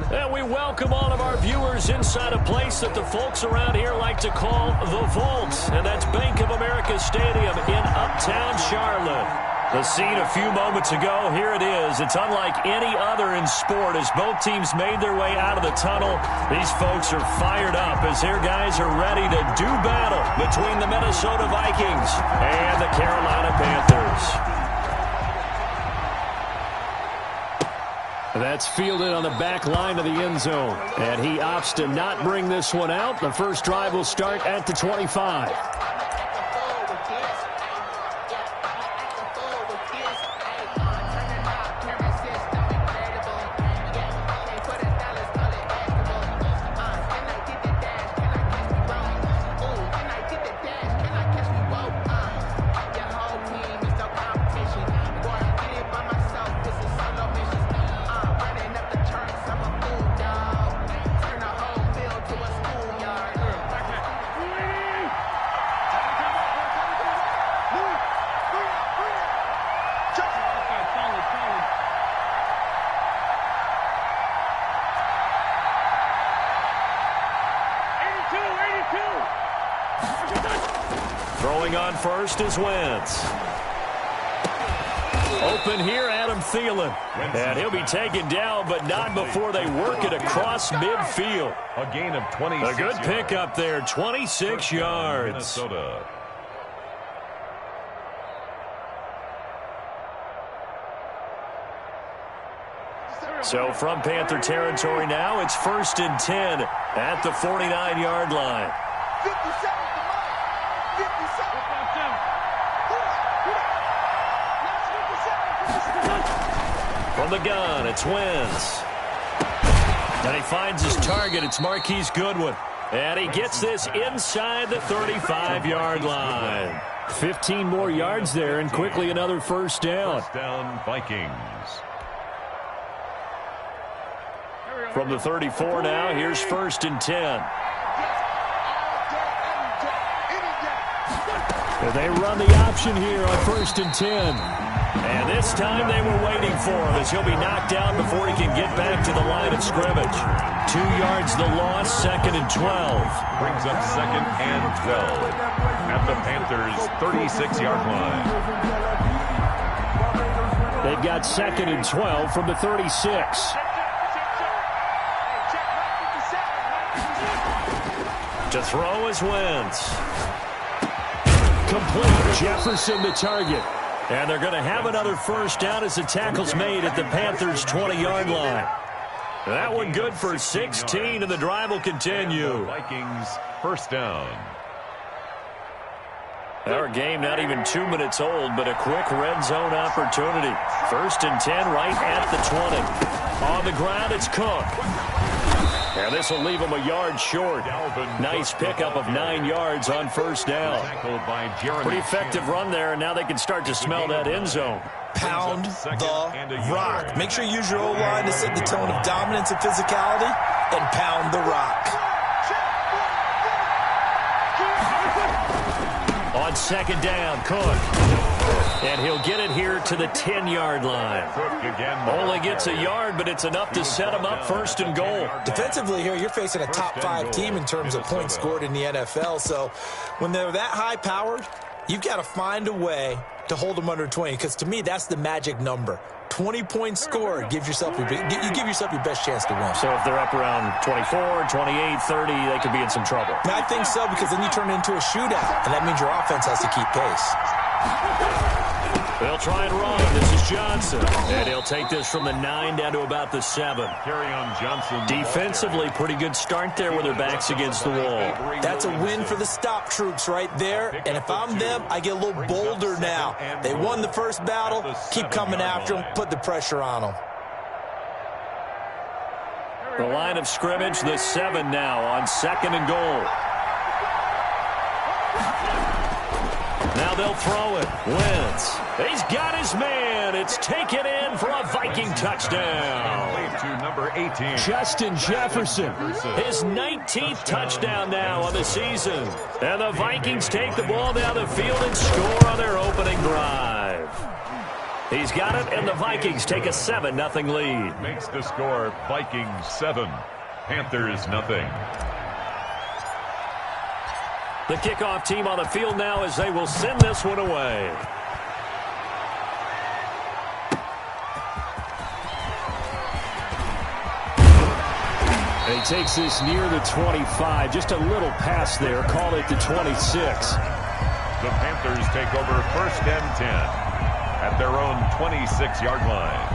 And we welcome all of our viewers inside a place that the folks around here like to call the Vault. And that's Bank of America Stadium in Uptown Charlotte. The scene a few moments ago, here it is. It's unlike any other in sport as both teams made their way out of the tunnel. These folks are fired up as their guys are ready to do battle between the Minnesota Vikings and the Carolina Panthers. That's fielded on the back line of the end zone. And he opts to not bring this one out. The first drive will start at the 25. Throwing on first is Wentz. Open here, Adam Thielen. And he'll be taken down, but not before they work it across midfield. A gain of 26 A good yards. pickup there, 26 yards. Minnesota. So from Panther territory now, it's 1st and 10 at the 49-yard line. 57. From the gun, it's Wentz. And he finds his target. It's Marquise Goodwin. And he gets this inside the 35-yard line. 15 more yards there and quickly another first down. First down, Vikings. From the 34 now, here's 1st and 10. And they run the option here on 1st and 10. And this time they were waiting for him as he'll be knocked down before he can get back to the line of scrimmage. 2 yards the loss, 2nd and 12. Brings up 2nd and 12 at the Panthers' 36-yard line. They've got 2nd and 12 from the 36. To throw is Wentz. Complete. Jefferson the target. And they're going to have another first down as the tackle's made at the Panthers' 20-yard line. That one good for 16, and the drive will continue. Vikings first down. Our game not even 2 minutes old, but a quick red zone opportunity. 1st and 10 right at the 20. On the ground, it's Cook. And this will leave him a yard short. Nice pickup of 9 yards on first down. Pretty effective run there, and now they can start to smell that end zone. Pound the rock. Make sure you use your O-line to set the tone of dominance and physicality, and pound the rock. On 2nd down, Cook. And he'll get it here to the 10-yard line. Only gets a yard, but it's enough to set him up 1st and goal. Defensively here, you're facing a top-5 team in terms of points scored in the NFL. So when they're that high-powered, you've got to find a way to hold them under 20. Because to me, that's the magic number. 20 points scored, you give yourself your best chance to win. So if they're up around 24, 28, 30, they could be in some trouble. And I think so, because then you turn it into a shootout, and that means your offense has to keep pace. They'll try and run. This is Johnson. And he'll take this from the 9 down to about the 7. Carry on Johnson. Defensively, pretty good start there with their backs against the wall. That's a win for the stop troops right there. And if I'm them, I get a little bolder now. They won the first battle. Keep coming after them. Put the pressure on them. The line of scrimmage, the 7 now on 2nd and goal. Now they'll throw it. Wentz. He's got his man. It's taken in for a Viking touchdown. To number 18. Justin Jefferson. His 19th touchdown now on the season. And the Vikings take the ball down the field and score on their opening drive. He's got it, and the Vikings take a 7-0 lead. Makes the score Vikings 7, Panthers 0. The kickoff team on the field now as they will send this one away. And he takes this near the 25. Just a little pass there. Call it the 26. The Panthers take over 1st and 10 at their own 26-yard line.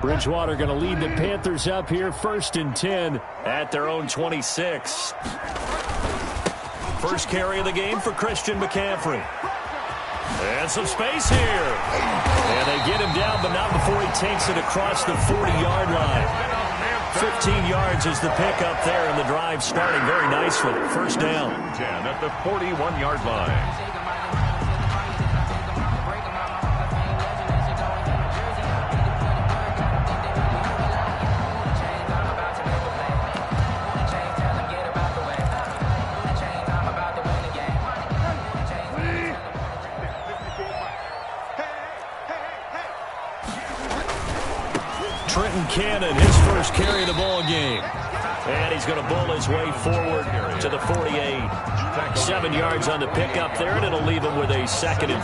Bridgewater going to lead the Panthers up here, 1st and 10 at their own 26. First carry of the game for Christian McCaffrey. And some space here. And they get him down, but not before he takes it across the 40-yard line. 15 yards is the pickup there, and the drive starting very nicely. First down. 10 at the 41-yard line. Cannon, his first carry of the ball game. And he's going to bull his way forward to the 48. 7 yards on the pickup there, and it'll leave him with a 2nd and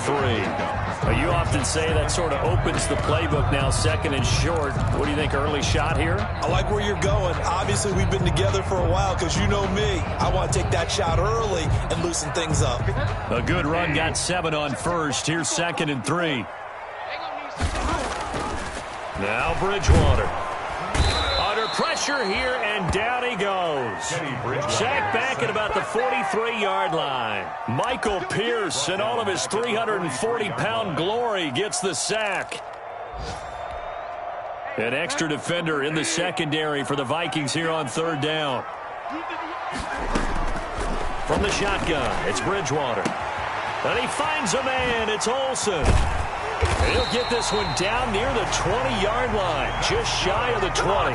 3. You often say that sort of opens the playbook now, 2nd and short. What do you think, early shot here? I like where you're going. Obviously, we've been together for a while because you know me. I want to take that shot early and loosen things up. A good run, got 7 on first. Here's 2nd and 3. Now Bridgewater. Under pressure here, and down he goes. Sacked back at about the 43-yard line. Michael Pierce, in all of his 340-pound glory, gets the sack. An extra defender in the secondary for the Vikings here on 3rd down. From the shotgun, it's Bridgewater. And he finds a man. It's Olsen. He'll get this one down near the 20-yard line, just shy of the 20.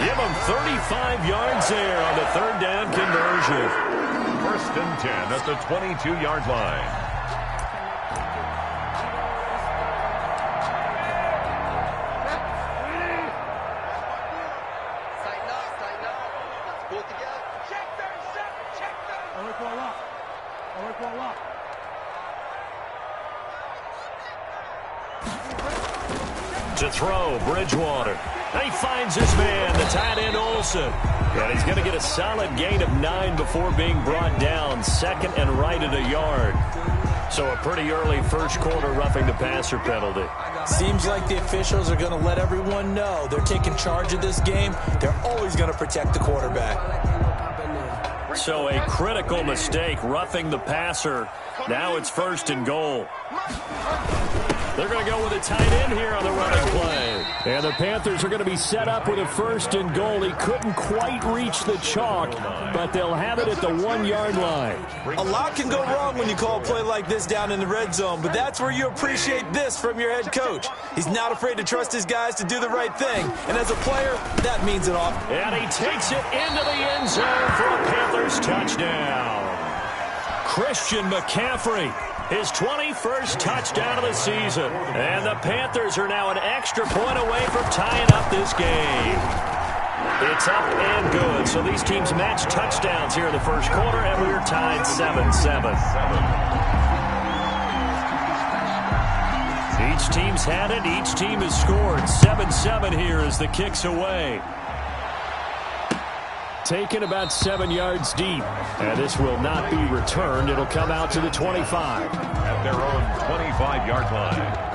Give him 35 yards there on the 3rd down conversion. 1st and 10 at the 22-yard line. To throw, Bridgewater. And he finds his man, the tight end Olsen. And he's going to get a solid gain of 9 before being brought down. 2nd and right at a yard. So a pretty early first quarter roughing the passer penalty. Seems like the officials are going to let everyone know they're taking charge of this game. They're always going to protect the quarterback. So a critical mistake, roughing the passer. Now it's 1st and goal. They're going to go with a tight end here on the running play. And the Panthers are going to be set up with a 1st and goal. He couldn't quite reach the chalk, but they'll have it at the 1-yard line. A lot can go wrong when you call a play like this down in the red zone, but that's where you appreciate this from your head coach. He's not afraid to trust his guys to do the right thing, and as a player, that means it all. And he takes it into the end zone for a Panthers touchdown. Christian McCaffrey, his 21st touchdown of the season. And the Panthers are now an extra point away from tying up this game. It's up and good. So these teams match touchdowns here in the first quarter, and we're tied 7-7. Each team's had it. Each team has scored. 7-7 here as the kick's away. Taken about 7 yards deep. And this will not be returned. It'll come out to the 25. At their own 25-yard line.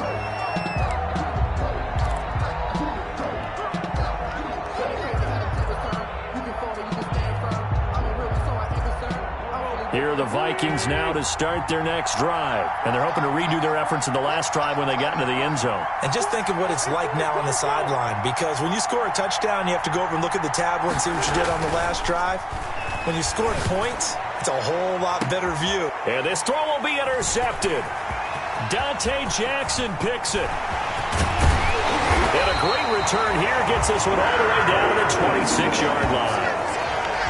Here are the Vikings now to start their next drive. And they're hoping to redo their efforts in the last drive when they got into the end zone. And just think of what it's like now on the sideline, because when you score a touchdown, you have to go over and look at the tablet and see what you did on the last drive. when you score points, it's a whole lot better view. And this throw will be intercepted. Dante Jackson picks it. And a great return here gets this one all the way down to the 26-yard line.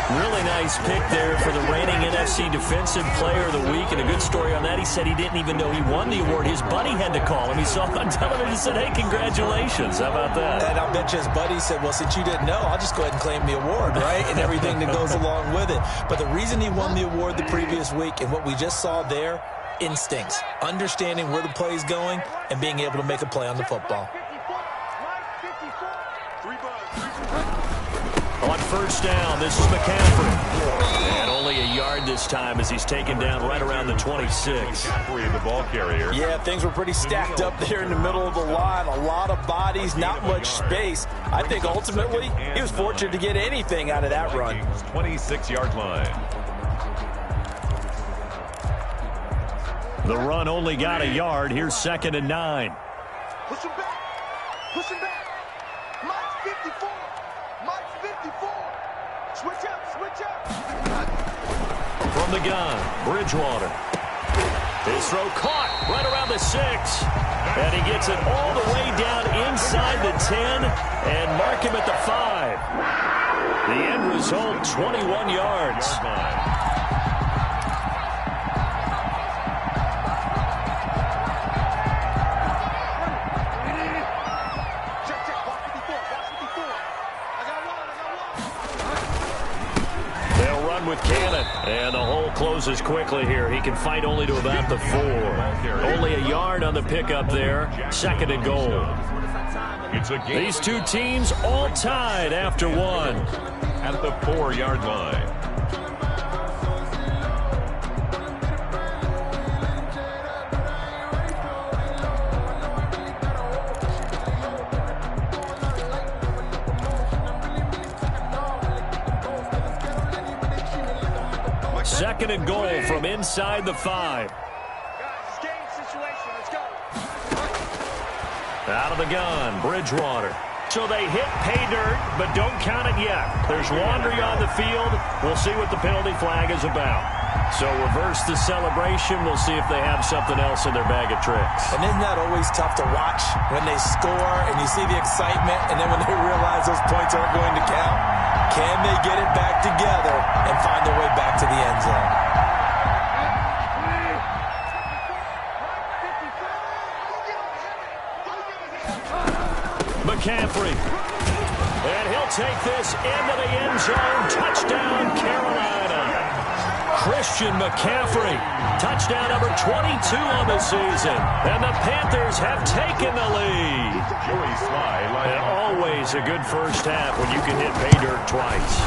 Really nice pick there for the reigning NFC Defensive Player of the Week. And a good story on that. He said he didn't even know he won the award. His buddy had to call him. He saw it on television and said, hey, congratulations. How about that? And I'll bet you his buddy said, well, since you didn't know, I'll just go ahead and claim the award, right? And everything that goes along with it. But the reason he won the award the previous week and what we just saw there, instincts, understanding where the play is going and being able to make a play on the football. On first down, this is McCaffrey. And only a yard this time as he's taken down right around the 26. McCaffrey, the ball carrier. Yeah, things were pretty stacked up there in the middle of the line. A lot of bodies, not much space. I think ultimately he was fortunate to get anything out of that run. 26-yard line. The run only got a yard. Here's 2nd and 9. Push him back. Push him back. Mike's 54. Mike's 54. Switch up. Switch up. From the gun, Bridgewater. His throw caught right around the 6. And he gets it all the way down inside the 10 and mark him at the 5. The end result, 21 yards. With Cannon, and the hole closes quickly here. He can fight only to about the 4. Only a yard on the pickup there. 2nd and goal. These two teams all tied after 1. At the 4-yard line. Second and goal from inside the 5. Guys, game situation. Let's go. Out of the gun, Bridgewater. So they hit pay dirt, but don't count it yet. There's laundry on the field. We'll see what the penalty flag is about. So reverse the celebration. We'll see if they have something else in their bag of tricks. And isn't that always tough to watch when they score and you see the excitement and then when they realize those points aren't going to count? Can they get it back together and find their way back to the end zone? McCaffrey. And he'll take this into the end zone. Touchdown, Carolina. Christian McCaffrey. Touchdown number 22 on the season. And the Panthers have taken the lead. And always a good first half when you can hit pay dirt twice.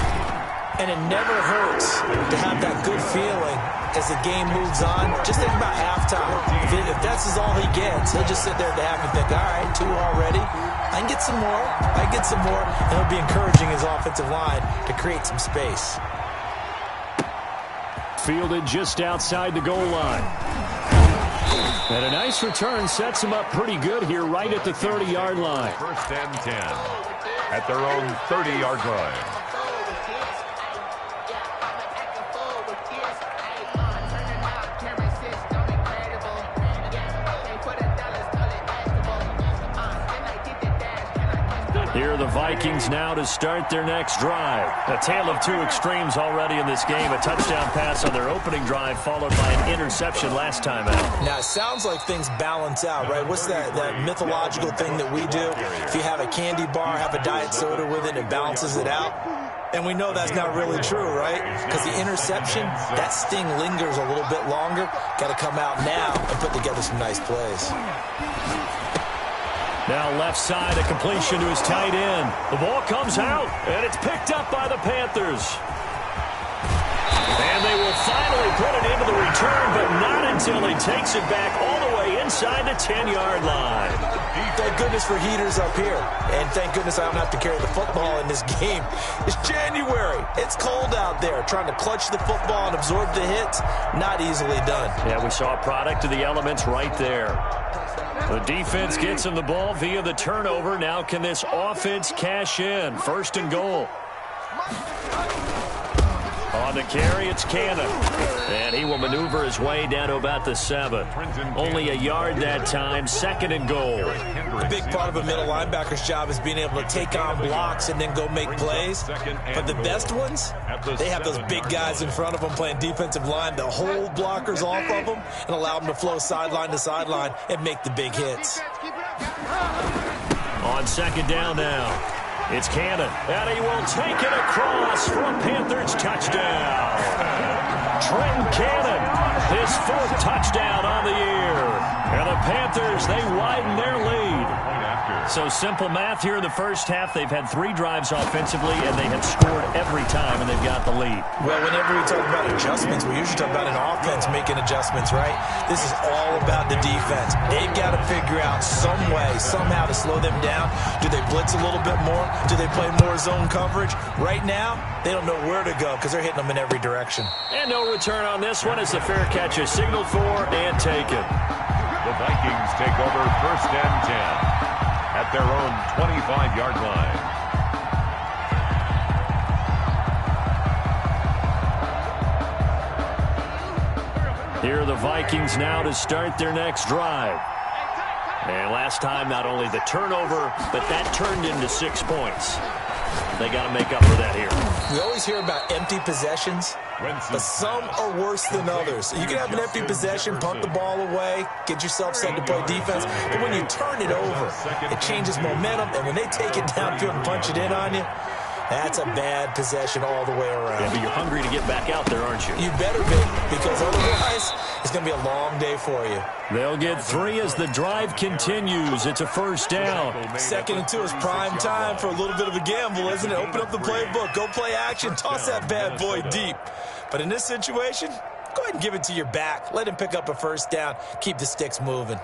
And it never hurts to have that good feeling as the game moves on. Just think about halftime. If that's all he gets, he'll just sit there at the half and think, all right, 2 already. I can get some more. I can get some more. And he'll be encouraging his offensive line to create some space. Fielded just outside the goal line. And a nice return sets him up pretty good here right at the 30-yard line. 1st and 10 at their own 30-yard line. Here are the Vikings now to start their next drive. A tale of two extremes already in this game. A touchdown pass on their opening drive followed by an interception last time out. Now, it sounds like things balance out, right? What's that mythological thing that we do? If you have a candy bar, have a diet soda with it, it balances it out. And we know that's not really true, right? Because the interception, that sting lingers a little bit longer. Got to come out now and put together some nice plays. Now left side, a completion to his tight end. The ball comes out, and it's picked up by the Panthers. And they will finally put it into the return, but not until he takes it back all the way inside the 10-yard line. Thank goodness for heaters up here. And thank goodness I don't have to carry the football in this game. It's January. It's cold out there. Trying to clutch the football and absorb the hits, not easily done. Yeah, we saw a product of the elements right there. The defense gets him the ball via the turnover. Now can this offense cash in? 1st and goal. On On the carry, it's Cannon. And he will maneuver his way down to about the 7. Only a yard that time, 2nd and goal. A big part of a middle linebacker's job is being able to take on blocks and then go make plays. But the best ones, they have those big guys in front of them playing defensive line that hold blockers off of them and allow them to flow sideline to sideline and make the big hits. On 2nd down now, it's Cannon. And he will take it across for a Panthers touchdown. Trenton Cannon, his 4th touchdown on the year. And the Panthers, they widen their lead. So simple math here in the first half. They've had 3 drives offensively, and they have scored every time, and they've got the lead. Well, whenever we talk about adjustments, we usually talk about an offense making adjustments, right? This is all about the defense. They've got to figure out some way, somehow to slow them down. Do they blitz a little bit more? Do they play more zone coverage? Right now, they don't know where to go because they're hitting them in every direction. And no return on this one as the fair catch is signaled for and taken. The Vikings take over 1st and 10 at their own 25-yard line. Here are the Vikings now to start their next drive. And last time, not only the turnover, but that turned into 6 points. They got to make up for that here. We always hear about empty possessions, but some are worse than others. You can have an empty possession, punt the ball away, get yourself set to play defense, but when you turn it over, it changes momentum, and when they take it downfield and punch it in on you, that's a bad possession all the way around. Yeah, but you're hungry to get back out there, aren't you? You better be, because otherwise, it's going to be a long day for you. They'll get 3 as the drive continues. It's a 1st down. 2nd and 2 is prime time for a little bit of a gamble, isn't it? Open up the playbook, go play action, toss that bad boy deep. But in this situation, go ahead and give it to your back. Let him pick up a 1st down. Keep the sticks moving.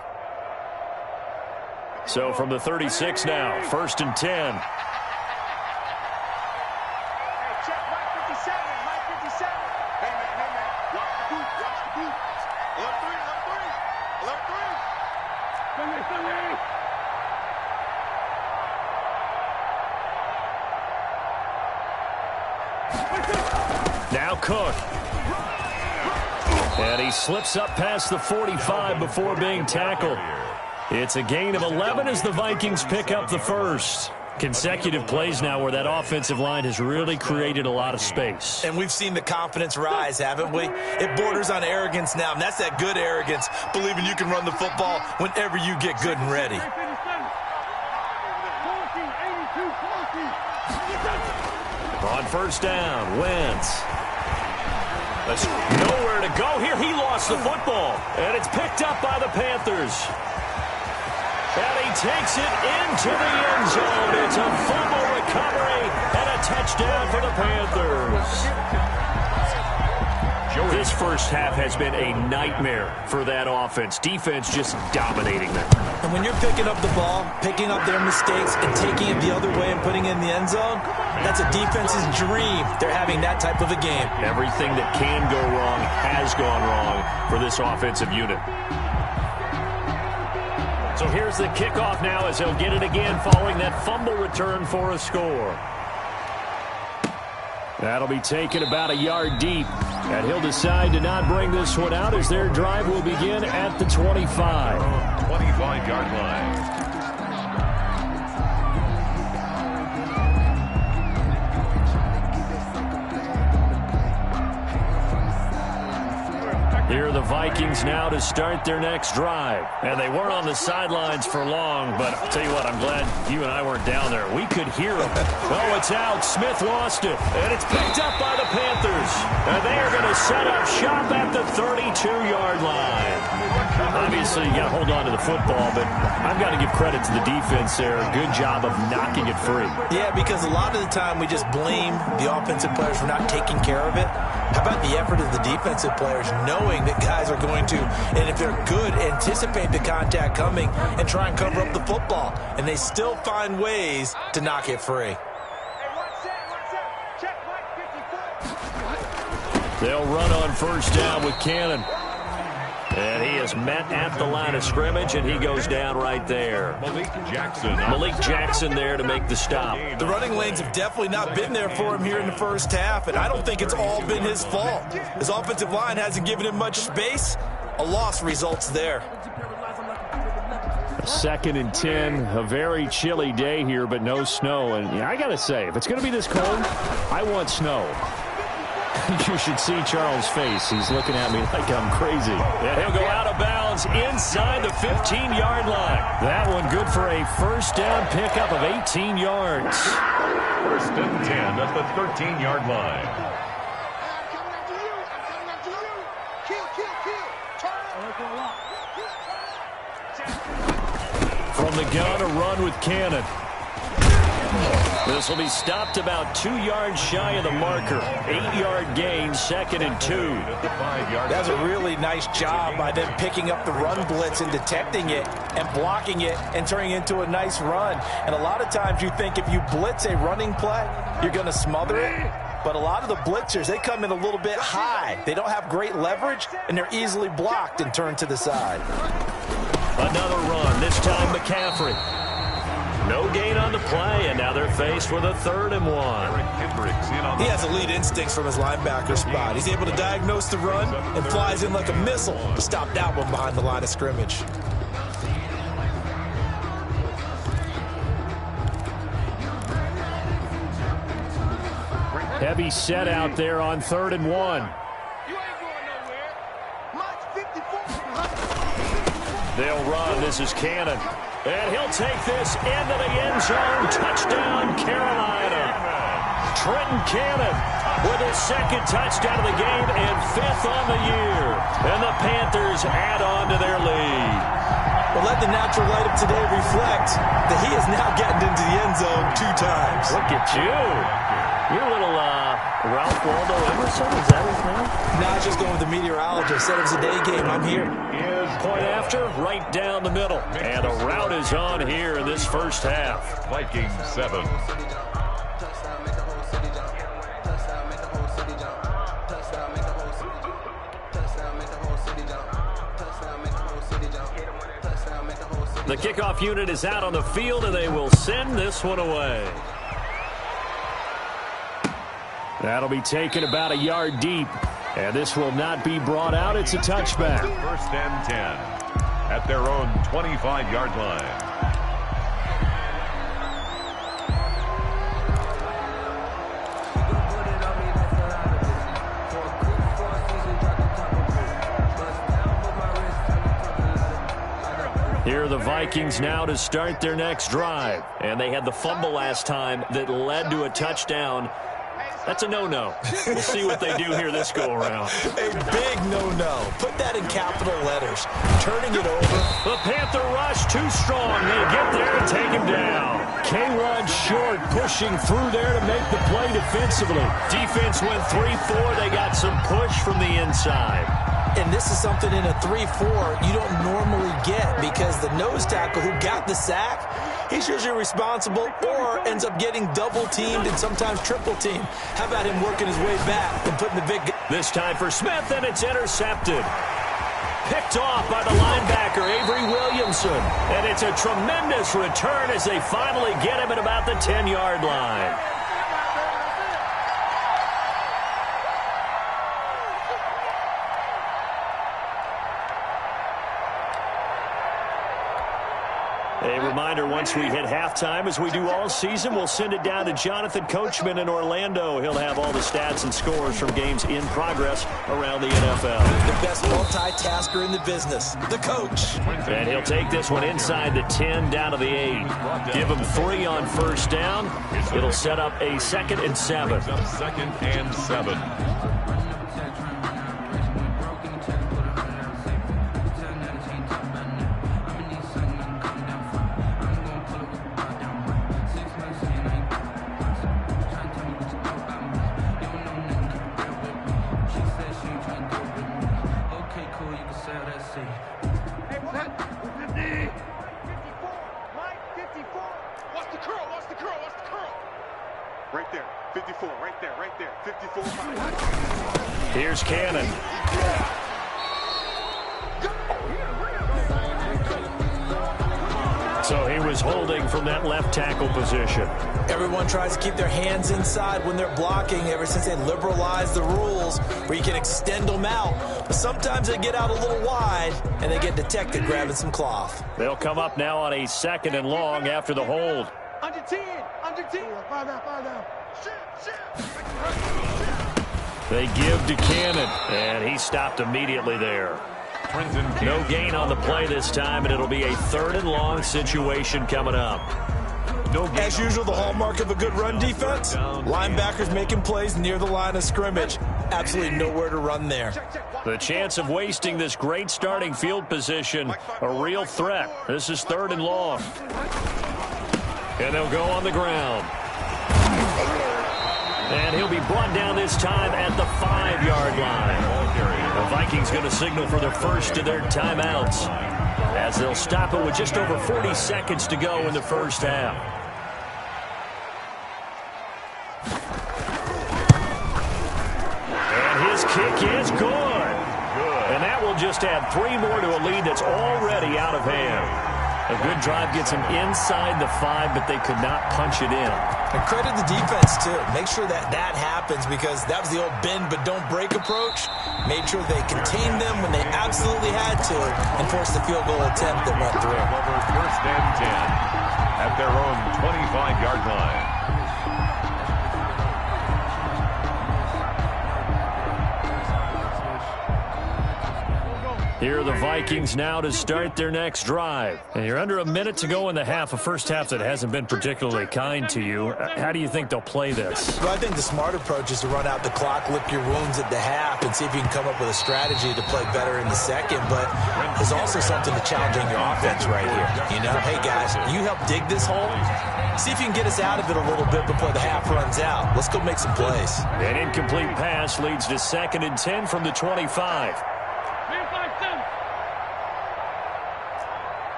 So from the 36 now, 1st and 10. Now Cook. And he slips up past the 45 before being tackled. It's a gain of 11 as the Vikings pick up the 1st. Consecutive plays now where that offensive line has really created a lot of space. And we've seen the confidence rise, haven't we? It borders on arrogance now, and that's that good arrogance, believing you can run the football whenever you get good and ready. On 1st down, Wentz. There's nowhere to go here. He lost the football, and it's picked up by the Panthers. And he takes it into the end zone. It's a fumble recovery and a touchdown for the Panthers. This first half has been a nightmare for that offense. Defense just dominating them. And when you're picking up the ball, picking up their mistakes, and taking it the other way and putting it in the end zone, that's a defense's dream. They're having that type of a game. Everything that can go wrong has gone wrong for this offensive unit. So here's the kickoff now as he'll get it again following that fumble return for a score. That'll be taken about a yard deep. And he'll decide to not bring this one out as their drive will begin at the 25. 25-yard line. Here are the Vikings now to start their next drive. And they weren't on the sidelines for long, but I'll tell you what, I'm glad you and I weren't down there. We could hear them. Oh, it's out. Smith lost it. And it's picked up by the Panthers. And they are going to set up shop at the 32-yard line. Obviously, you got to hold on to the football, but I've got to give credit to the defense there. Good job of knocking it free. Yeah, because a lot of the time we just blame the offensive players for not taking care of it. How about the effort of the defensive players knowing that guys are going to, and if they're good, anticipate the contact coming and try and cover up the football. And they still find ways to knock it free. They'll run on 1st down with Cannon. And he is met at the line of scrimmage, and he goes down right there. Malik Jackson there to make the stop. The running lanes have definitely not been there for him here in the first half, and I don't think it's all been his fault. His offensive line hasn't given him much space. A loss results there. 2nd and 10, a very chilly day here, but no snow. And yeah, I got to say, if it's going to be this cold, I want snow. You should see Charles' face. He's looking at me like I'm crazy. And he'll go out of bounds inside the 15-yard line. That one good for a first down pickup of 18 yards. 1st and 10 at the 13-yard line. From the gun, a run with Cannon. This will be stopped about 2 yards shy of the marker. 8-yard gain, 2nd and 2. That's a really nice job by them picking up the run blitz and detecting it and blocking it and turning it into a nice run. And a lot of times you think if you blitz a running play, you're going to smother it. But a lot of the blitzers, they come in a little bit high. They don't have great leverage, and they're easily blocked and turned to the side. Another run, this time McCaffrey. No gain on the play, and now they're faced with a 3rd and 1. He has elite instincts from his linebacker spot. He's able to diagnose the run and flies in like a missile to stop that one behind the line of scrimmage. Heavy set out there on 3rd and 1. They'll run. This is Cannon. And he'll take this into the end zone. Touchdown, Carolina. Trenton Cannon with his 2nd touchdown of the game and 5th on the year. And the Panthers add on to their lead. Well, let the natural light of today reflect that he is now getting into the end zone 2 times. Look at you. You're a little Ralph Waldo Emerson. Is that his name? Nah, just going with the meteorologist. Said it was a day game. I'm here. Point after, right down the middle. And a route is on here in this first half. Vikings 7. The kickoff unit is out on the field, and they will send this one away. That'll be taken about a yard deep. And this will not be brought out. It's a touchback. 1st and 10 at their own 25-yard line. Here are the Vikings now to start their next drive. And they had the fumble last time that led to a touchdown. That's a no-no. We'll see what they do here this go-around. A big no-no. Put that in capital letters. Turning it over. The Panther rush too strong. They get there and take him down. K-Rod Short pushing through there to make the play defensively. Defense went 3-4. They got some push from the inside. And this is something in a 3-4 you don't normally get because the nose tackle who got the sack, he's usually responsible or ends up getting double-teamed and sometimes triple-teamed. How about him working his way back and putting the big... This time for Smith, and it's intercepted. Picked off by the linebacker, Avery Williamson. And it's a tremendous return as they finally get him at about the 10-yard line. A reminder, once we hit halftime, as we do all season, we'll send it down to Jonathan Coachman in Orlando. He'll have all the stats and scores from games in progress around the NFL. The best multitasker in the business, the coach. And he'll take this one inside the 10 down to the 8. Give him 3 on first down. It'll set up a 2nd and 7. 2nd and 7. Right there, 54, right there, 54. Here's Cannon. Go! Panthers holding from that left tackle position. Everyone tries to keep their hands inside when they're blocking ever since they liberalized the rules where you can extend them out. But sometimes they get out a little wide and they get detected grabbing some cloth. They'll come up now on a 2nd and long after the hold. Under 10. Under 10. Find out. Shoot. They give to Cannon, and he stopped immediately there. No gain on the play this time, and it'll be a 3rd and long situation coming up. As usual, the hallmark of a good run defense, linebackers making plays near the line of scrimmage. Absolutely nowhere to run there. The chance of wasting this great starting field position, a real threat. This is 3rd and long. And they'll go on the ground. And he'll be brought down this time at the 5-yard line. The Vikings going to signal for their first of their timeouts as they'll stop it with just over 40 seconds to go in the first half. And his kick is good. And that will just add 3 more to a lead that's already out of hand. A good drive gets them inside the 5, but they could not punch it in. And credit the defense, too. Make sure that happens because that was the old bend but don't break approach. Made sure they contained them when they absolutely had to and forced the field goal attempt that went through. Over 1st and 10 at their own 25-yard line. Here are the Vikings now to start their next drive. And you're under a minute to go in the half, a first half that hasn't been particularly kind to you. How do you think they'll play this? Well, I think the smart approach is to run out the clock, lick your wounds at the half, and see if you can come up with a strategy to play better in the second. But there's also something to challenging your offense right here. You know, hey, guys, you help dig this hole. See if you can get us out of it a little bit before the half runs out. Let's go make some plays. An incomplete pass leads to 2nd and 10 from the 25.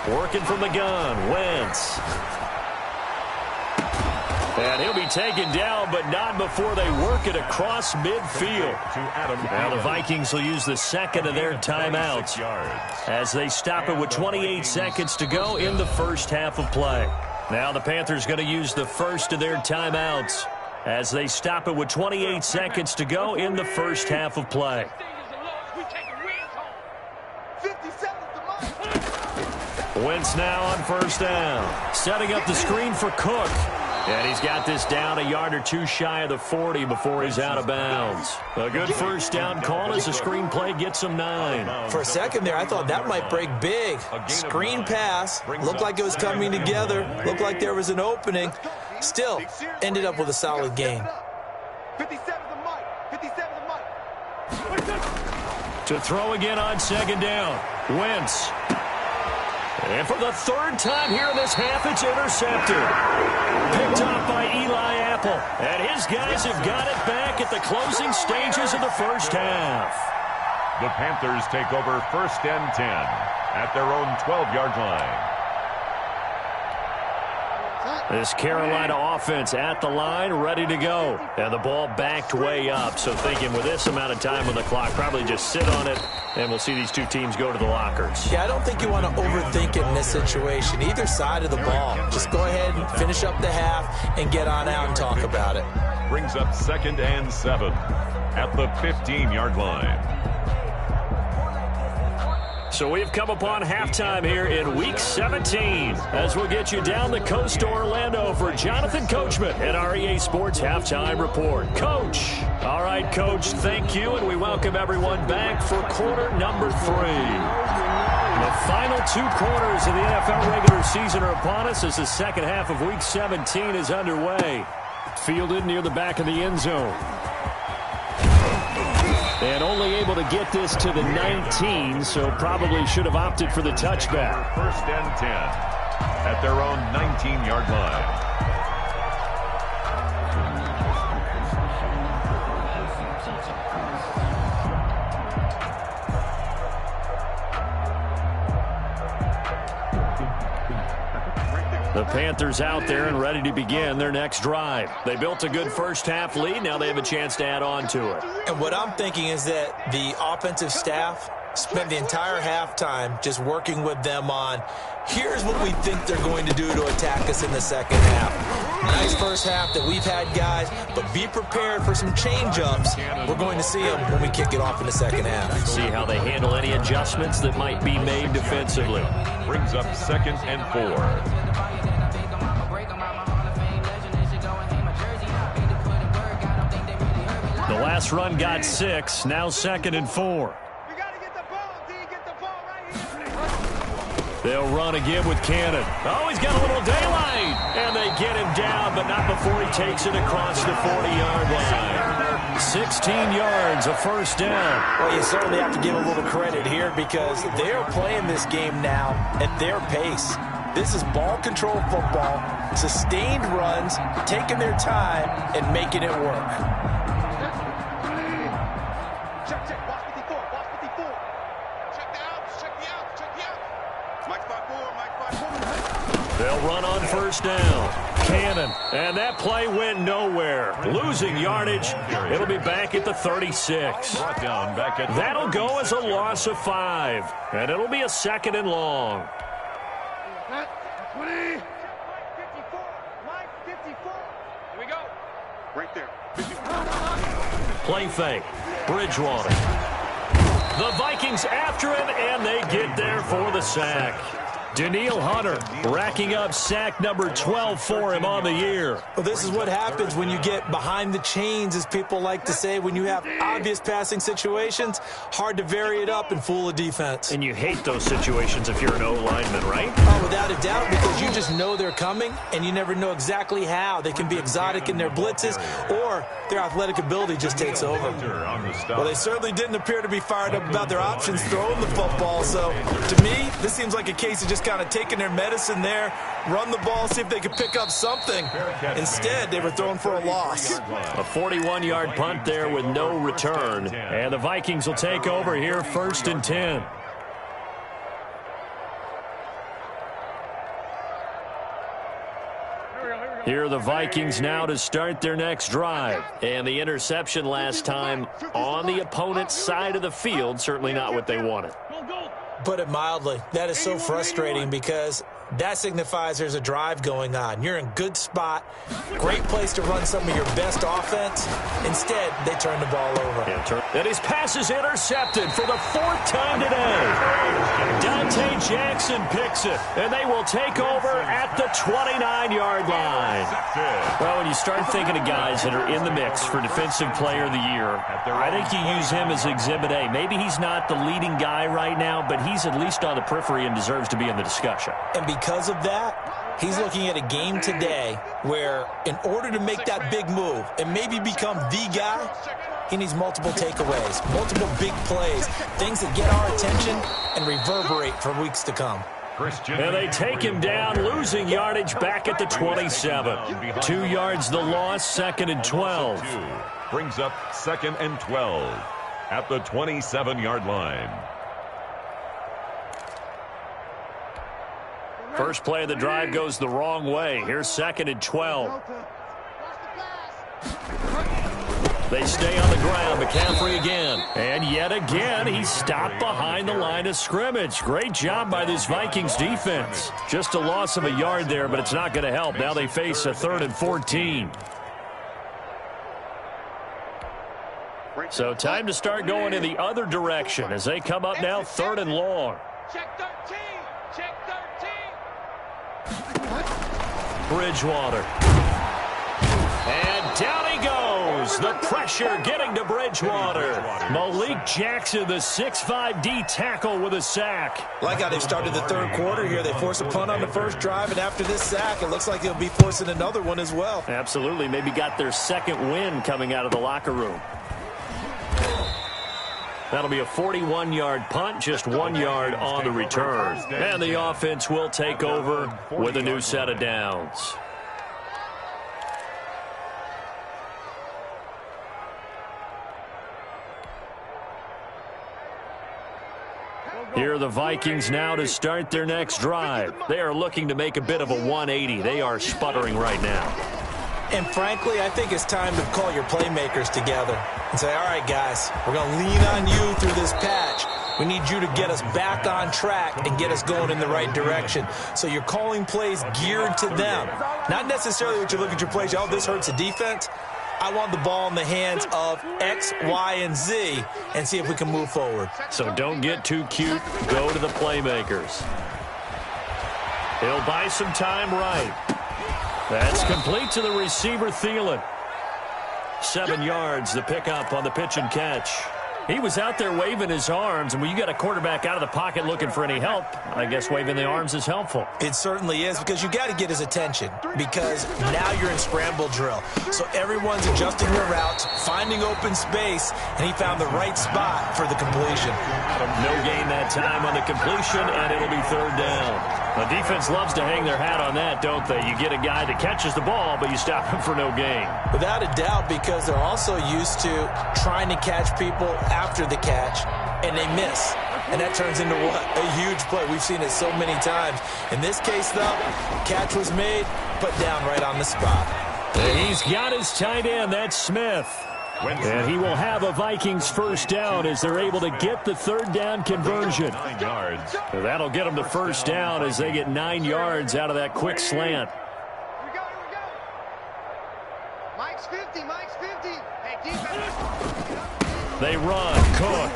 Working from the gun, Wentz. And he'll be taken down, but not before they work it across midfield. Now the Vikings will use the 2nd of their timeouts as they stop it with 28 seconds to go in the first half of play. Now the Panthers going to use the 1st of their timeouts as they stop it with 28 seconds to go in the first half of play. Wentz now on 1st down. Setting up the screen for Cook. And he's got this down a yard or 2 shy of the 40 before he's out of bounds. A good first down call as the screen play gets him 9. For a second there, I thought that might break big. Screen pass. Looked like it was coming together. Looked like there was an opening. Still, ended up with a solid gain. 57 to Mike. 57 to Mike. To throw again on 2nd down. Wentz. And for the 3rd time here in this half, it's intercepted. Picked off by Eli Apple. And his guys have got it back at the closing stages of the first half. The Panthers take over 1st and 10 at their own 12-yard line. This Carolina offense at the line, ready to go. And the ball backed way up. So thinking with this amount of time on the clock, probably just sit on it, and we'll see these two teams go to the lockers. Yeah, I don't think you want to overthink it in this situation. Either side of the ball. Just go ahead and finish up the half and get on out and talk about it. Brings up 2nd and 7 at the 15-yard line. So we've come upon halftime here in Week 17 as we'll get you down the coast to Orlando for Jonathan Coachman at our EA Sports Halftime Report. Coach. All right, Coach, thank you, and we welcome everyone back for quarter number 3. The final 2 quarters of the NFL regular season are upon us as the second half of Week 17 is underway. Fielded near the back of the end zone. And only able to get this to the 19, so probably should have opted for the touchback. 1st and 10 at their own 19-yard line. The Panthers out there and ready to begin their next drive. They built a good first half lead. Now they have a chance to add on to it. And what I'm thinking is that the offensive staff spent the entire halftime just working with them on, here's what we think they're going to do to attack us in the second half. Nice first half that we've had, guys, but be prepared for some change-ups. We're going to see them when we kick it off in the second half. See how they handle any adjustments that might be made defensively. Brings up 2nd and 4. The last run got 6, now 2nd and 4. We got to get the ball, D. Get the ball right here. They'll run again with Cannon. Oh, he's got a little daylight. And they get him down, but not before he takes it across the 40-yard line. 16 yards, a first down. Well, you certainly have to give a little credit here because they're playing this game now at their pace. This is ball control football, sustained runs, taking their time, and making it work. Check, watch 54, watch 54. Check the outs, check the outs. Mike 5-4, Mike 5-4. They'll run on first down. Cannon, and that play went nowhere. Losing yardage. It'll be back at the 36. Brought down back at That'll go as a loss of 5, and it'll be a 2nd and long. 20. Mike 54, Mike 54. Here we go. Right there. 54. Play fake. Bridgewater. The Vikings after him, and they get there for the sack. Daniil Hunter racking up sack number 12 for him on the year. Well, this is what happens when you get behind the chains, as people like to say. When you have obvious passing situations, hard to vary it up and fool a defense. And you hate those situations if you're an O-lineman, right? Oh, without a doubt, because you just know they're coming, and you never know exactly how. They can be exotic in their blitzes, or their athletic ability just takes over. Well, they certainly didn't appear to be fired up about their options throwing the football. So, to me, this seems like a case of just kind of taking their medicine there, run the ball, see if they can pick up something. Instead, they were throwing for a loss. A 41-yard punt there with no return. And the Vikings will take over here 1st and 10. Here are the Vikings now to start their next drive. And the interception last time on the opponent's side of the field, certainly not what they wanted. Put it mildly, that is so frustrating because that signifies there's a drive going on. You're in good spot, great place to run some of your best offense. Instead, they turn the ball over. And his pass is intercepted for the 4th time today. Dante Jackson picks it, and they will take over at the 29-yard line. Well, when you start thinking of guys that are in the mix for Defensive Player of the Year, I think you use him as Exhibit A. Maybe he's not the leading guy right now, but he's at least on the periphery and deserves to be in the discussion. And because of that, he's looking at a game today where in order to make that big move and maybe become the guy, he needs multiple takeaways, multiple big plays, things that get our attention and reverberate for weeks to come. And they take him down, losing yardage back at the 27. 2 yards the loss, 2nd and 12. Brings up 2nd and 12 at the 27-yard line. First play of the drive goes the wrong way. Here's 2nd and 12. They stay on the ground. McCaffrey again. And yet again, he's stopped behind the line of scrimmage. Great job by this Vikings defense. Just a loss of a yard there, but it's not going to help. Now they face a 3rd and 14. So time to start going in the other direction as they come up now 3rd and long. Check 13. Check 13. Bridgewater. And down he goes. The pressure getting to Bridgewater. Malik Jackson, the 6'5" D tackle with a sack. Like how they started the third quarter here. They forced a punt on the first drive, and after this sack, it looks like they'll be forcing another one as well. Absolutely. Maybe got their second win coming out of the locker room. That'll be a 41-yard punt, just 1 yard on the return. And the offense will take over with a new set of downs. Here are the Vikings now to start their next drive. They are looking to make a bit of a 180. They are sputtering right now. And frankly, I think it's time to call your playmakers together and say, all right, guys, we're going to lean on you through this patch. We need you to get us back on track and get us going in the right direction. So you're calling plays geared to them. Not necessarily what you look at your plays, oh, this hurts the defense. I want the ball in the hands of X, Y, and Z and see if we can move forward. So don't get too cute. Go to the playmakers. He'll buy some time right. That's complete to the receiver, Thielen. 7 yards, the pickup on the pitch and catch. He was out there waving his arms, and when you got a quarterback out of the pocket looking for any help, I guess waving the arms is helpful. It certainly is, because you got to get his attention, because now you're in scramble drill. So everyone's adjusting their routes, finding open space, and he found the right spot for the completion. No gain that time on the completion, and it'll be 3rd down. The defense loves to hang their hat on that, don't they? You get a guy that catches the ball, but you stop him for no gain. Without a doubt, because they're also used to trying to catch people after the catch, and they miss. And that turns into what? A huge play. We've seen it so many times. In this case, though, catch was made, put down right on the spot. And he's got his tight end. That's Smith. And he will have a Vikings 1st down as they're able to get the 3rd down conversion. 9 yards. So that'll get them to 1st down as they get 9 yards out of that quick slant. Here we go. Mike's 50. Hey, defense. They run. Cook.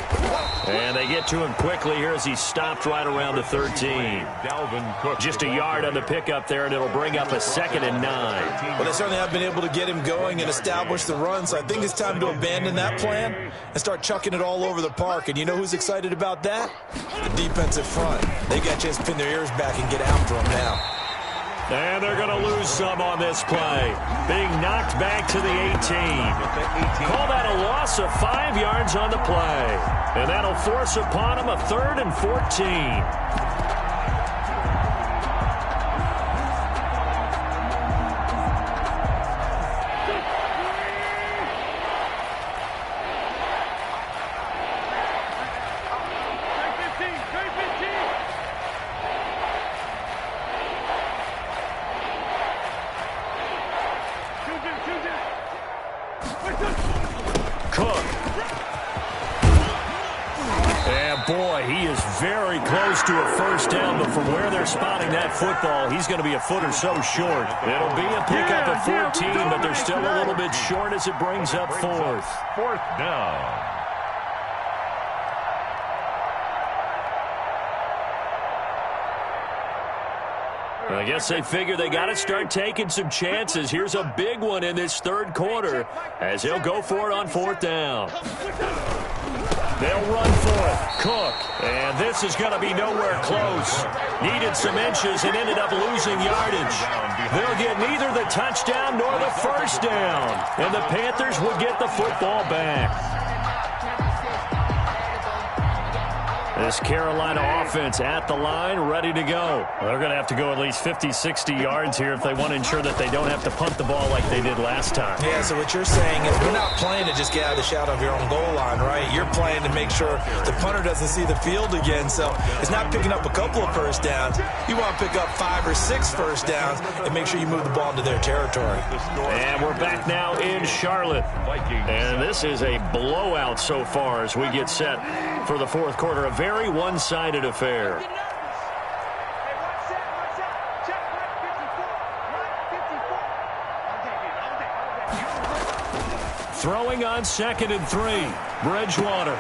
And they get to him quickly here as he stopped right around the 13. Dalvin Cook. Just a yard on the pickup there, and it'll bring up a 2nd and 9. Well, they certainly have been able to get him going and establish the run, so I think it's time to abandon that plan and start chucking it all over the park. And you know who's excited about that? The defensive front. They got a chance to pin their ears back and get after him now. And they're going to lose some on this play. Being knocked back to the 18. Call that a loss of 5 yards on the play. And that'll force upon them a 3rd and 14. Cook. And boy, he is very close to a 1st down, but from where they're spotting that football, he's going to be a foot or so short. It'll be a pickup of 14, but they're still a little bit short as it brings up 4th. 4th down. I guess they figure they got to start taking some chances. Here's a big one in this 3rd quarter as he'll go for it on 4th down. They'll run for it. Cook. And this is going to be nowhere close. Needed some inches and ended up losing yardage. They'll get neither the touchdown nor the 1st down. And the Panthers will get the football back. This Carolina offense at the line, ready to go. They're going to have to go at least 50, 60 yards here if they want to ensure that they don't have to punt the ball like they did last time. Yeah, so what you're saying is we're not playing to just get out of the shadow of your own goal line, right? You're playing to make sure the punter doesn't see the field again. So it's not picking up a couple of 1st downs. You want to pick up 5 or 6 1st downs and make sure you move the ball into their territory. And we're back now in Charlotte. And this is a blowout so far as we get set for the 4th quarter. A very one-sided affair. Throwing on 2nd and 3. Bridgewater.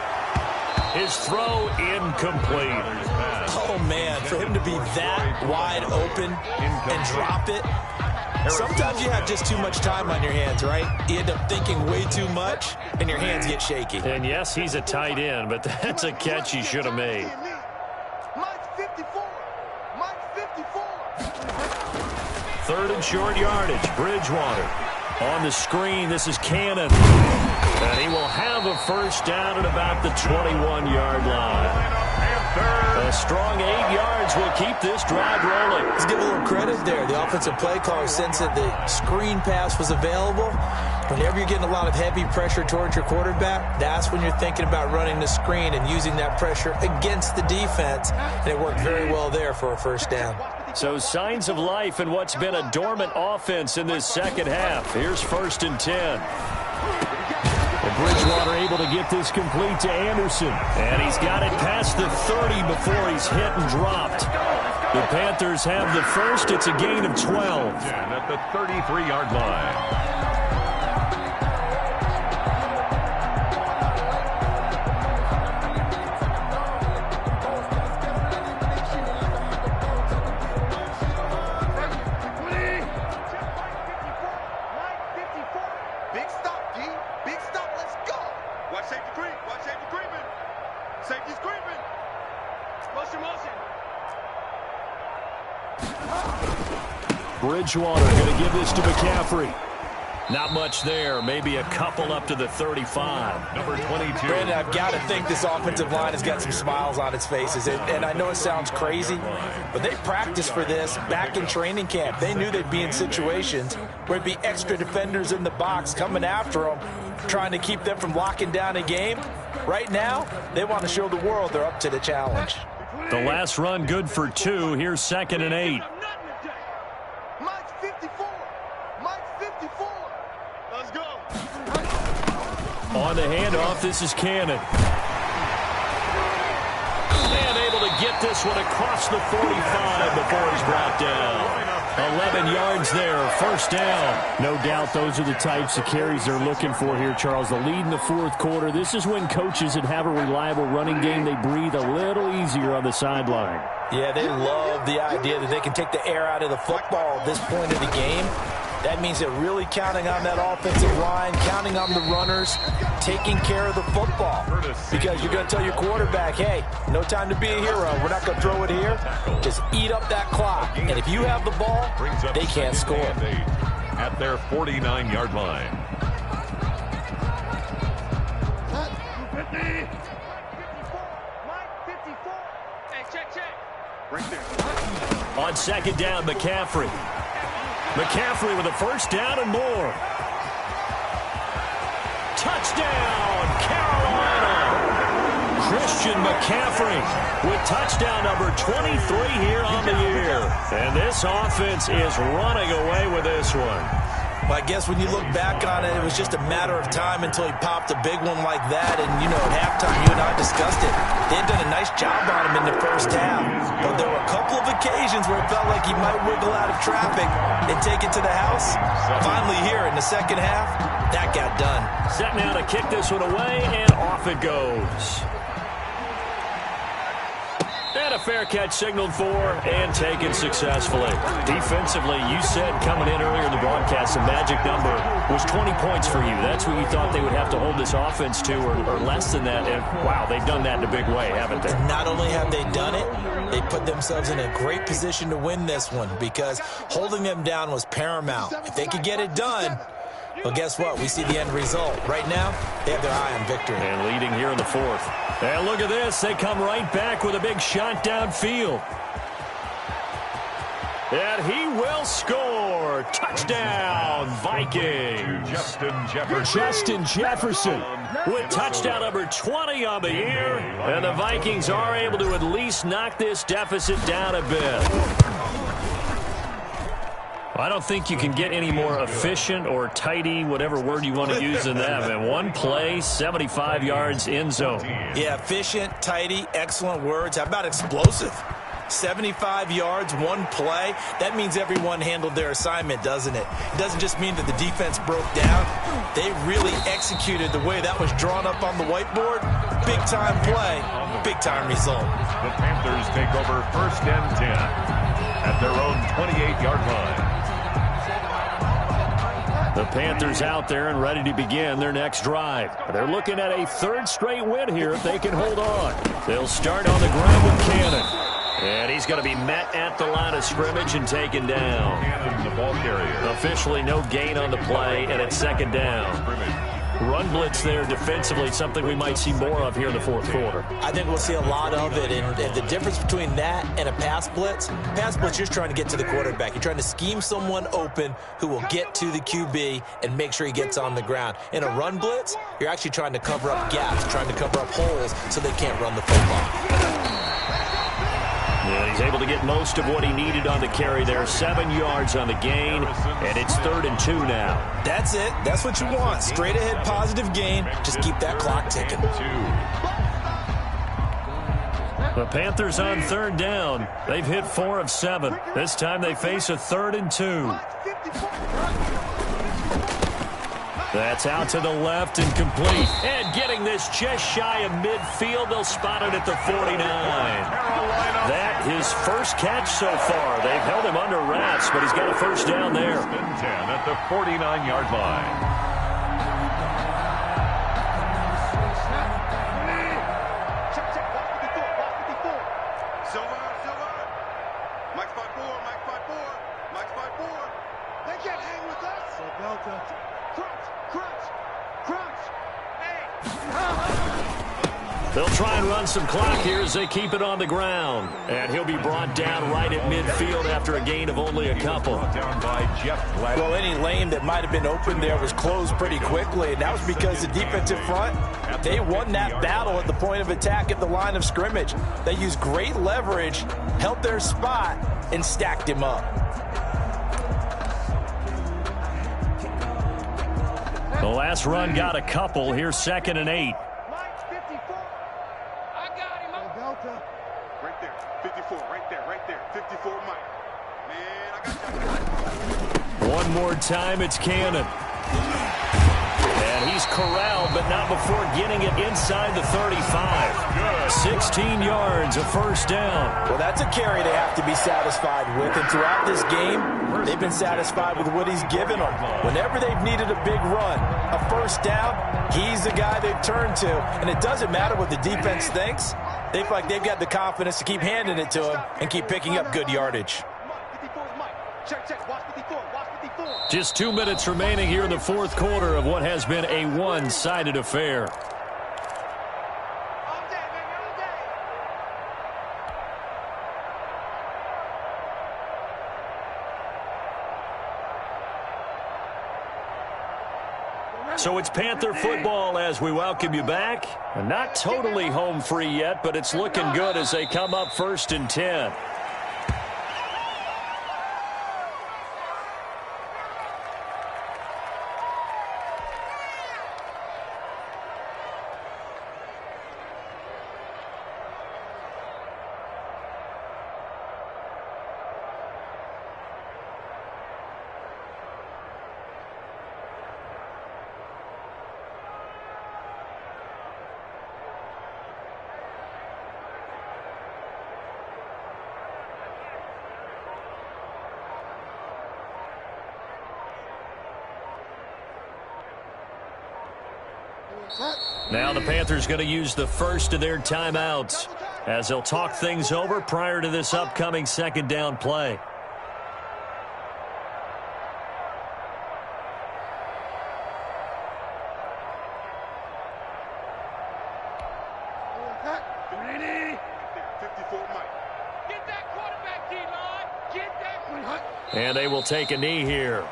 His throw incomplete. Oh, man, for him to be that wide open and drop it. Sometimes you have just too much time on your hands, right? You end up thinking way too much, and your hands get shaky. And yes, he's a tight end, but that's a catch he should have made. Mike's 54. 3rd and short yardage. Bridgewater on the screen. This is Cannon. And he will have a 1st down at about the 21-yard line. A strong 8 yards will keep this drive rolling. Let's give a little credit there. The offensive play caller sensed that the screen pass was available. Whenever you're getting a lot of heavy pressure towards your quarterback, that's when you're thinking about running the screen and using that pressure against the defense. And it worked very well there for a 1st down. So signs of life in what's been a dormant offense in this second half. Here's 1st and 10. And Bridgewater able to get this complete to Anderson. And he's got it past the 30 before he's hit and dropped. The Panthers have the first. It's a gain of 12. At the 33-yard line. Bridgewater going to give this to McCaffrey. Not much there. Maybe a couple up to the 35. Number 22. Brandon, I've got to think this offensive line has got some smiles on its faces. And I know it sounds crazy, but they practiced for this back in training camp. They knew they'd be in situations where it'd be extra defenders in the box coming after them, trying to keep them from locking down a game. Right now, they want to show the world they're up to the challenge. The last run good for 2. Here's 2nd and 8. On the handoff, this is Cannon. And able to get this one across the 45 before he's brought down. 11 yards there, 1st down. No doubt those are the types of carries they're looking for here, Charles. The lead in the 4th quarter. This is when coaches that have a reliable running game, they breathe a little easier on the sideline. Yeah, they love the idea that they can take the air out of the football at this point of the game. That means they're really counting on that offensive line, counting on the runners, taking care of the football. Because you're going to tell your quarterback, hey, no time to be a hero. We're not going to throw it here. Just eat up that clock. And if you have the ball, they can't score. At their 49-yard line. On 2nd down, McCaffrey. McCaffrey with a 1st down and more. Touchdown, Carolina! Christian McCaffrey with touchdown number 23 here on the year. And this offense is running away with this one. Well, I guess when you look back on it, it was just a matter of time until he popped a big one like that. And, you know, at halftime, you and I discussed it. They had done a nice job on him in the 1st half. But there were a couple of occasions where it felt like he might wiggle out of traffic and take it to the house. Finally here in the 2nd half, that got done. Set now to kick this one away, and off it goes. And a fair catch signaled for and taken successfully. Defensively, you said coming in earlier in the broadcast, the magic number was 20 points for you. That's what you thought they would have to hold this offense to, or less than that. And, wow, they've done that in a big way, haven't they? And not only have they done it, they put themselves in a great position to win this one because holding them down was paramount. If they could get it done, well, guess what? We see the end result. Right now, they have their eye on victory. And leading here in the 4th. And look at this. They come right back with a big shot downfield. And he will score. Touchdown, Vikings. Justin Jefferson with touchdown number 20 on the year. And the Vikings are able to at least knock this deficit down a bit. I don't think you can get any more efficient or tidy, whatever word you want to use in that. And one play, 75 yards, end zone. Yeah, efficient, tidy, excellent words. How about explosive? 75 yards, one play. That means everyone handled their assignment, doesn't it? It doesn't just mean that the defense broke down. They really executed the way that was drawn up on the whiteboard. Big-time play, big-time result. The Panthers take over 1st and 10 at their own 28-yard line. The Panthers out there and ready to begin their next drive. They're looking at a 3rd straight win here if they can hold on. They'll start on the ground with Cannon. And he's going to be met at the line of scrimmage and taken down. Cannon, the ball carrier. Officially no gain on the play, and it's 2nd down. Run blitz there defensively, something we might see more of here in the 4th quarter. I think we'll see a lot of it, and the difference between that and a pass blitz, you're just trying to get to the quarterback. You're trying to scheme someone open who will get to the QB and make sure he gets on the ground. In a run blitz, you're actually trying to cover up gaps, trying to cover up holes so they can't run the football. Yeah, he's able to get most of what he needed on the carry there. 7 yards on the gain, and it's 3rd and 2 now. That's it. That's what you want. Straight ahead positive gain. Just keep that clock ticking. The Panthers on 3rd down. They've hit 4 of 7. This time they face a 3rd and 2. That's out to the left and complete. And getting this just shy of midfield. They'll spot it at the 49. That his first catch so far. They've held him under wraps, but he's got a first down there. 10 at the 49-yard line. They'll try and run some clock here as they keep it on the ground. And he'll be brought down right at midfield after a gain of only a couple. Well, any lane that might have been open there was closed pretty quickly, and that was because the defensive front, they won that battle at the point of attack at the line of scrimmage. They used great leverage, held their spot, and stacked him up. The last run got a couple. Here's 2nd and 8. Right there, 54, right there, 54, Mike. Man, I got you. One more time, it's Cannon. And he's corralled, but not before getting it inside the 35. 16 yards, a first down. Well, that's a carry they have to be satisfied with, and throughout this game, they've been satisfied with what he's given them. Whenever they've needed a big run, a first down, he's the guy they've turned to. And it doesn't matter what the defense thinks. They feel like they've got the confidence to keep handing it to him and keep picking up good yardage. Just 2 minutes remaining here in the 4th quarter of what has been a one-sided affair. So it's Panther football as we welcome you back. Not totally home free yet, but it's looking good as they come up 1st and 10. Now the Panthers going to use the first of their timeouts as they'll talk things over prior to this upcoming 2nd down play. And they will take a knee here.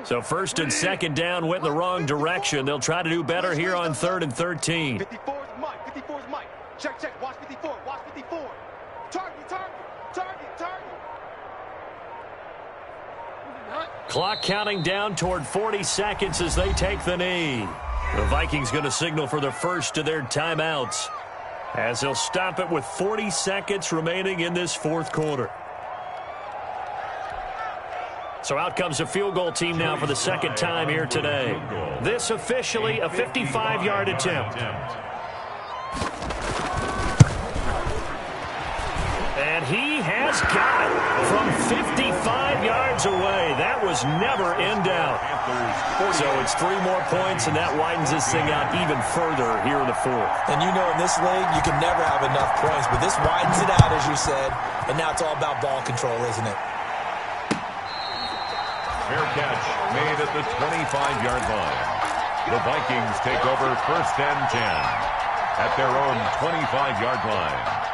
So 1st and 2nd down went in the wrong direction. They'll try to do better here on 3rd and 13. 54 is Mike. 54 is Mike. Check. Watch 54. Watch 54. Target. Clock counting down toward 40 seconds as they take the knee. The Vikings going to signal for the first of their timeouts as they'll stop it with 40 seconds remaining in this 4th quarter. So out comes a field goal team now for the 2nd time here today. This officially a 55-yard attempt. And he has got it from 55 yards away. That was never in doubt. So it's 3 more points, and that widens this thing out even further here in the fourth. And you know in this league, you can never have enough points, but this widens it out, as you said, and now it's all about ball control, isn't it? Fair catch made at the 25-yard line. The Vikings take over 1st and 10 at their own 25-yard line.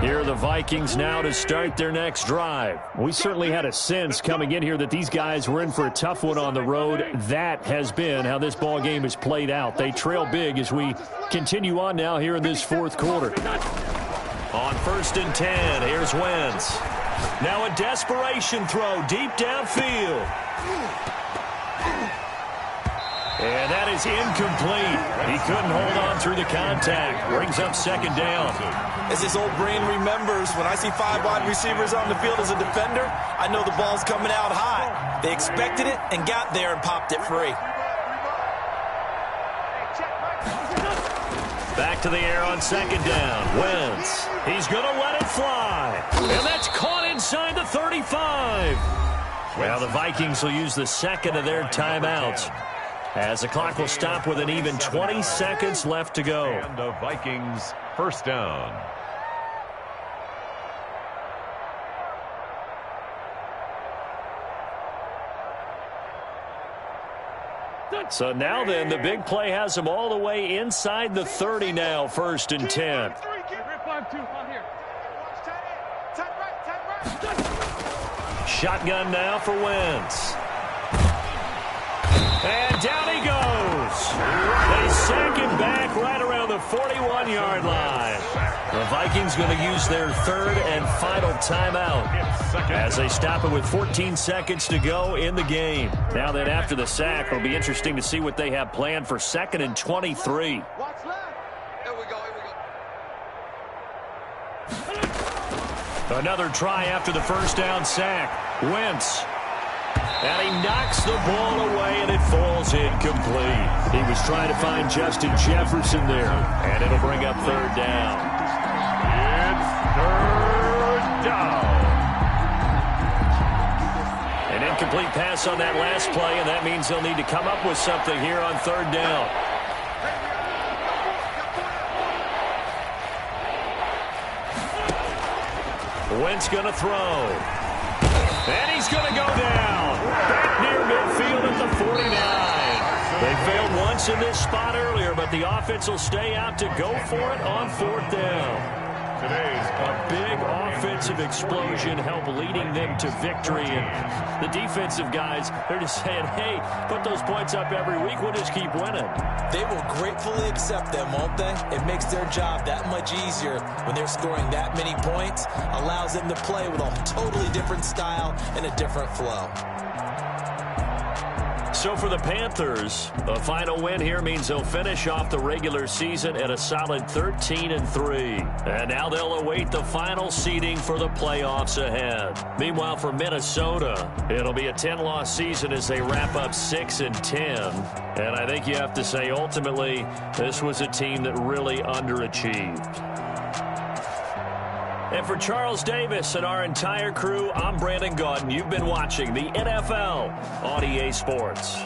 Here are the Vikings now to start their next drive. We certainly had a sense coming in here that these guys were in for a tough one on the road. That has been how this ball game has played out. They trail big as we continue on now here in this fourth quarter. On 1st and 10, here's Wentz. Now a desperation throw deep downfield. And that is incomplete. He couldn't hold on through the contact. Brings up 2nd down. As this old brain remembers, when I see 5 wide receivers on the field as a defender, I know the ball's coming out high. They expected it and got there and popped it free. Back to the air on 2nd down. Wentz. He's going to let it fly. And that's caught inside the 35. Well, the Vikings will use the 2nd of their timeouts, as the clock will stop with an even 20 seconds left to go. And the Vikings 1st down. So now then, the big play has them all the way inside the 30 now, 1st and 10. Shotgun now for Wentz. And down he goes. They sack him back right around the 41-yard line. The Vikings going to use their 3rd and final timeout as they stop it with 14 seconds to go in the game. Now then, after the sack, it'll be interesting to see what they have planned for 2nd and 23. Watch left. Here we go. Another try after the 1st down sack. Wentz. And he knocks the ball away, and it falls incomplete. He was trying to find Justin Jefferson there, and it'll bring up 3rd down. It's 3rd down. An incomplete pass on that last play, and that means they'll need to come up with something here on 3rd down. Wentz going to throw. And he's going to go down. Back near midfield at the 49. They failed once in this spot earlier, but the offense will stay out to go for it on 4th down. Today's A big offensive explosion helped leading them to victory. And the defensive guys, they're just saying, hey, put those points up every week. We'll just keep winning. They will gratefully accept them, won't they? It makes their job that much easier when they're scoring that many points. Allows them to play with a totally different style and a different flow. So for the Panthers, a final win here means they'll finish off the regular season at a solid 13-3. And now they'll await the final seeding for the playoffs ahead. Meanwhile, for Minnesota, it'll be a 10-loss season as they wrap up 6-10. And I think you have to say, ultimately, this was a team that really underachieved. And for Charles Davis and our entire crew, I'm Brandon Gaudin. You've been watching the NFL on EA Sports.